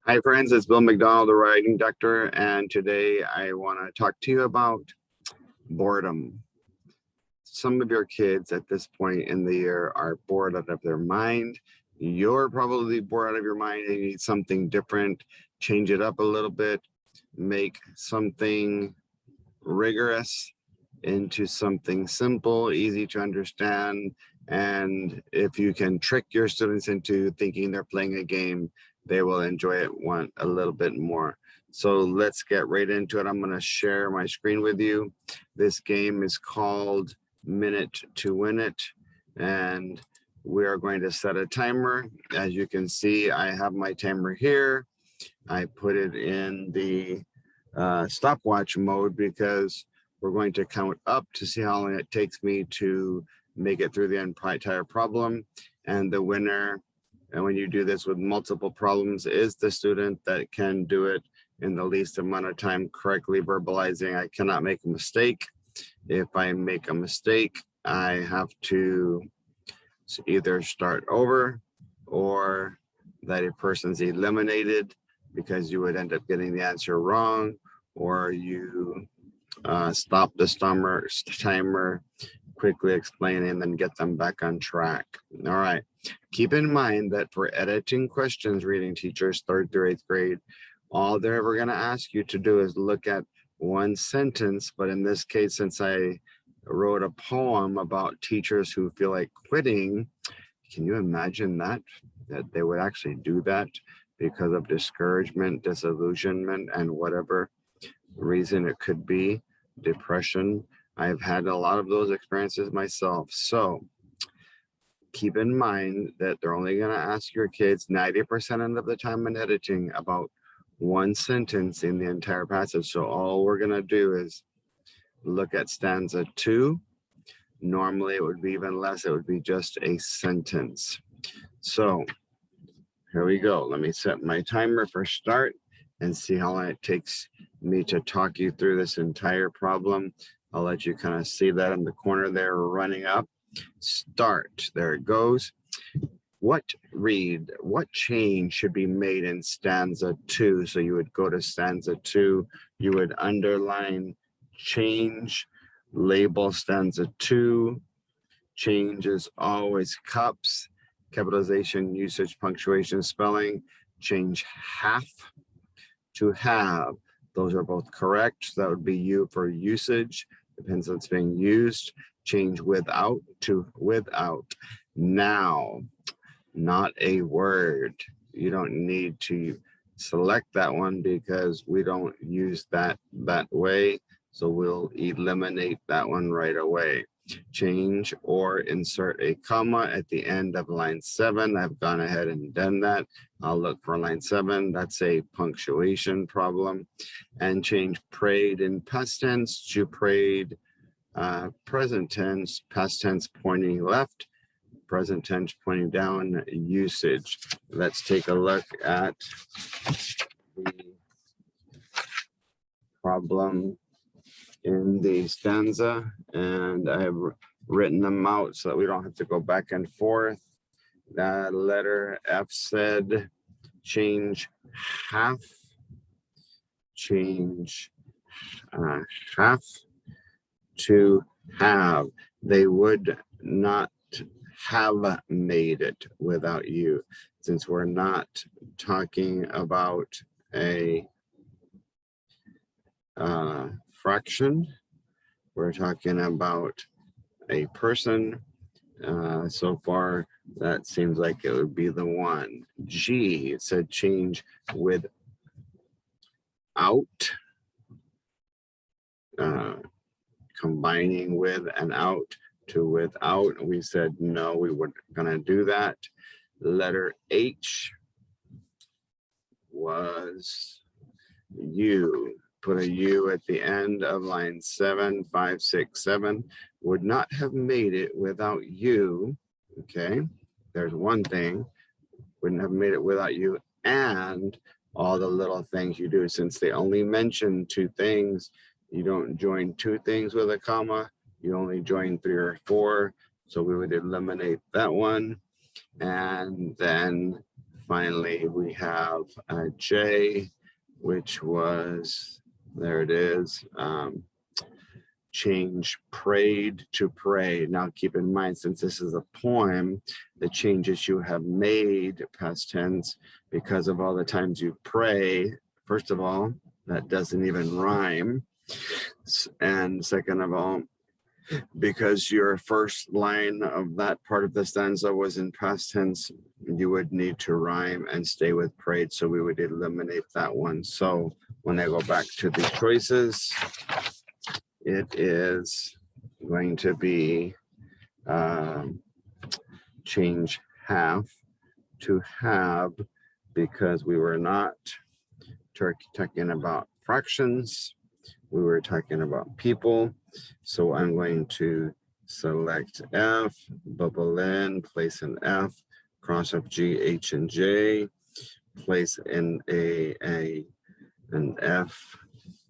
Hi friends, it's Bill Macdonald, the writing doctor, and today I want to talk to you about boredom. Some of your kids at this point in the year are bored out of their mind. You're probably bored out of your mind and you need something different. Change it up a little bit, make something rigorous into something simple, easy to understand. And if you can trick your students into thinking they're playing a game, they will enjoy it a little bit more. So let's get right into it. I'm going to share my screen with you. This game is called Minute to Win It, and we are going to set a timer. As you can see, I have my timer here. I put it in the stopwatch mode because we're going to count up to see how long it takes me to make it through the entire problem. And the winner, and when you do this with multiple problems, is the student that can do it in the least amount of time, correctly verbalizing, I cannot make a mistake. If I make a mistake, I have to either start over or that a person's eliminated because you would end up getting the answer wrong, or you stop the timer, quickly explain, and then get them back on track. All right. Keep in mind that for editing questions, reading teachers 3rd through 8th grade, all they're ever going to ask you to do is look at one sentence. But in this case, since I wrote a poem about teachers who feel like quitting, can you imagine that they would actually do that because of discouragement, disillusionment, and whatever reason it could be, depression. I've had a lot of those experiences myself. So keep in mind that they're only going to ask your kids 90% of the time in editing about one sentence in the entire passage. So all we're going to do is look at stanza 2. Normally it would be even less. It would be just a sentence. So here we go. Let me set my timer for start and see how long it takes me to talk you through this entire problem. I'll let you kind of see that in the corner there running up. Start. There it goes. What change should be made in stanza 2? So you would go to stanza 2, you would underline change, label stanza 2. Change is always cups, capitalization, usage, punctuation, spelling. Change half to have. Those are both correct. So that would be U for usage. Depends on what's being used. Change without to without. Now, not a word. You don't need to select that one because we don't use that way. So we'll eliminate that one right away. Change or insert a comma at the end of line 7. I've gone ahead and done that. I'll look for line 7. That's a punctuation problem. And change prayed in past tense to prayed present tense, past tense pointing left, present tense pointing down, usage. Let's take a look at the problem in the stanza, and I have written them out so that we don't have to go back and forth. That letter F said change half, change half to have. They would not have made it without you, since we're not talking about a fraction. We're talking about a person. So far, that seems like it would be the one. G, it said change without. Combining with and out to without. We said no, we weren't going to do that. Letter H was U. Put a U at the end of line 7, 5, 6, 7. Would not have made it without you. Okay, there's one thing. Wouldn't have made it without you, and all the little things you do. Since they only mention 2 things, you don't join 2 things with a comma. You only join 3 or 4. So we would eliminate that one. And then finally, we have J, which was, there it is, change prayed to pray. Now keep in mind, since this is a poem, the changes you have made, past tense, because of all the times you pray, first of all, that doesn't even rhyme. And second of all, because your first line of that part of the stanza was in past tense, you would need to rhyme and stay with prayed. So we would eliminate that one. So when I go back to the choices, it is going to be change have to have, because we were not talking about fractions. We were talking about people. So I'm going to select F, bubble in, place an F, cross off G, H, and J, place in an F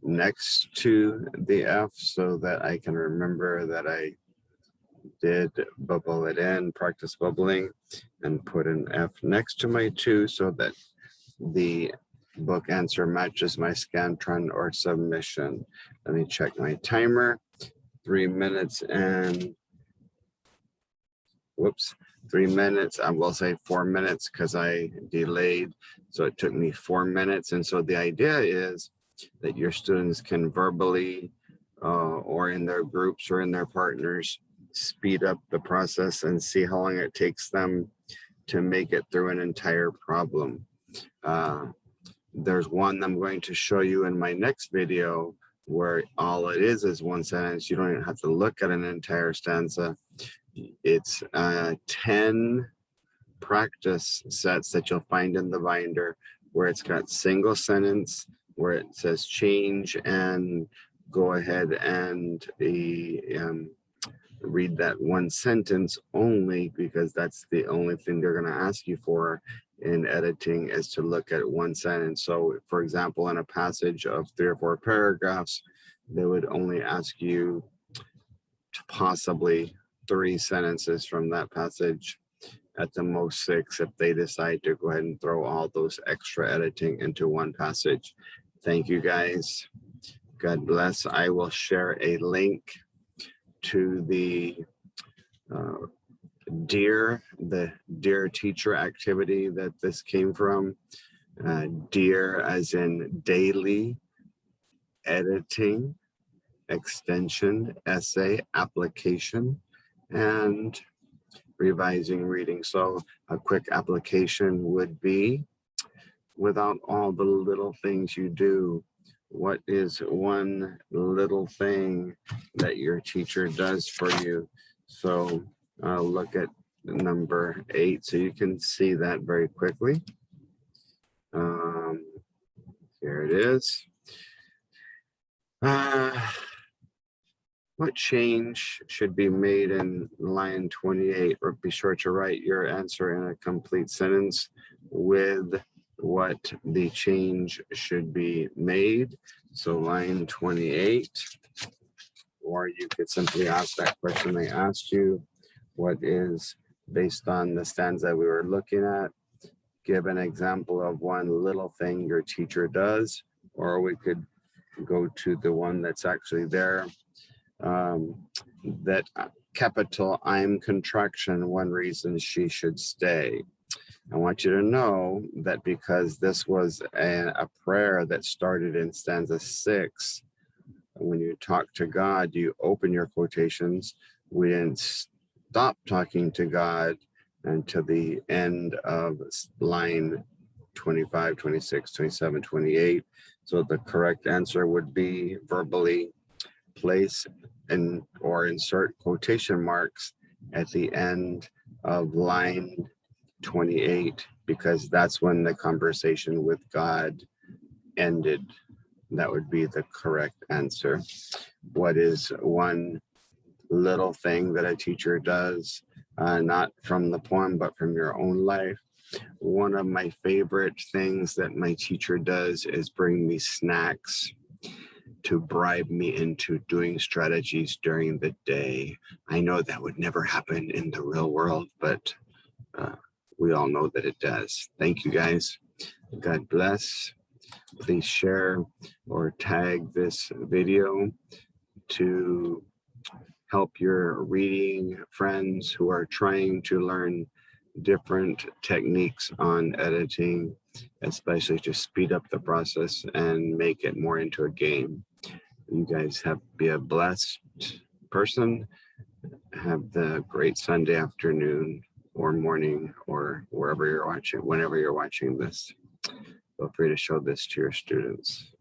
next to the F so that I can remember that I did bubble it in, practice bubbling, and put an F next to my 2 so that the book answer matches my Scantron or submission. Let me check my timer. 3 minutes and, whoops, 3 minutes. I will say 4 minutes because I delayed. So it took me 4 minutes. And so the idea is that your students can verbally or in their groups or in their partners speed up the process and see how long it takes them to make it through an entire problem. There's one I'm going to show you in my next video where all it is one sentence. You don't even have to look at an entire stanza. It's 10 practice sets that you'll find in the binder where it's got single sentence, where it says change, and go ahead and read that one sentence only, because that's the only thing they're going to ask you for in editing, is to look at one sentence. So for example, in a passage of 3 or 4 paragraphs, they would only ask you to possibly 3 sentences from that passage, at the most 6 if they decide to go ahead and throw all those extra editing into one passage. Thank you guys. God bless. I will share a link to the Dear Teacher activity that this came from. Dear as in daily, editing, extension, essay, application, and revising reading. So a quick application would be, without all the little things you do, what is one little thing that your teacher does for you? So I'll look at number 8 so you can see that very quickly. Here it is. What change should be made in line 28? Or be sure to write your answer in a complete sentence with what the change should be made. So line 28, or you could simply ask that question I asked you. What is, based on the stanza we were looking at, give an example of one little thing your teacher does, or we could go to the one that's actually there. That capital I'm contraction, one reason she should stay. I want you to know that because this was a prayer that started in stanza 6, when you talk to God, you open your quotations. We didn't stop talking to God until the end of line 25, 26, 27, 28. So the correct answer would be verbally place and or insert quotation marks at the end of line 28, because that's when the conversation with God ended. That would be the correct answer. What is one little thing that a teacher does, not from the poem, but from your own life? One of my favorite things that my teacher does is bring me snacks to bribe me into doing strategies during the day. I know that would never happen in the real world, but we all know that it does. Thank you guys. God bless. Please share or tag this video to help your reading friends who are trying to learn different techniques on editing, especially to speed up the process and make it more into a game. You guys be a blessed person. Have the great Sunday afternoon or morning or wherever you're watching, whenever you're watching this. Feel free to show this to your students.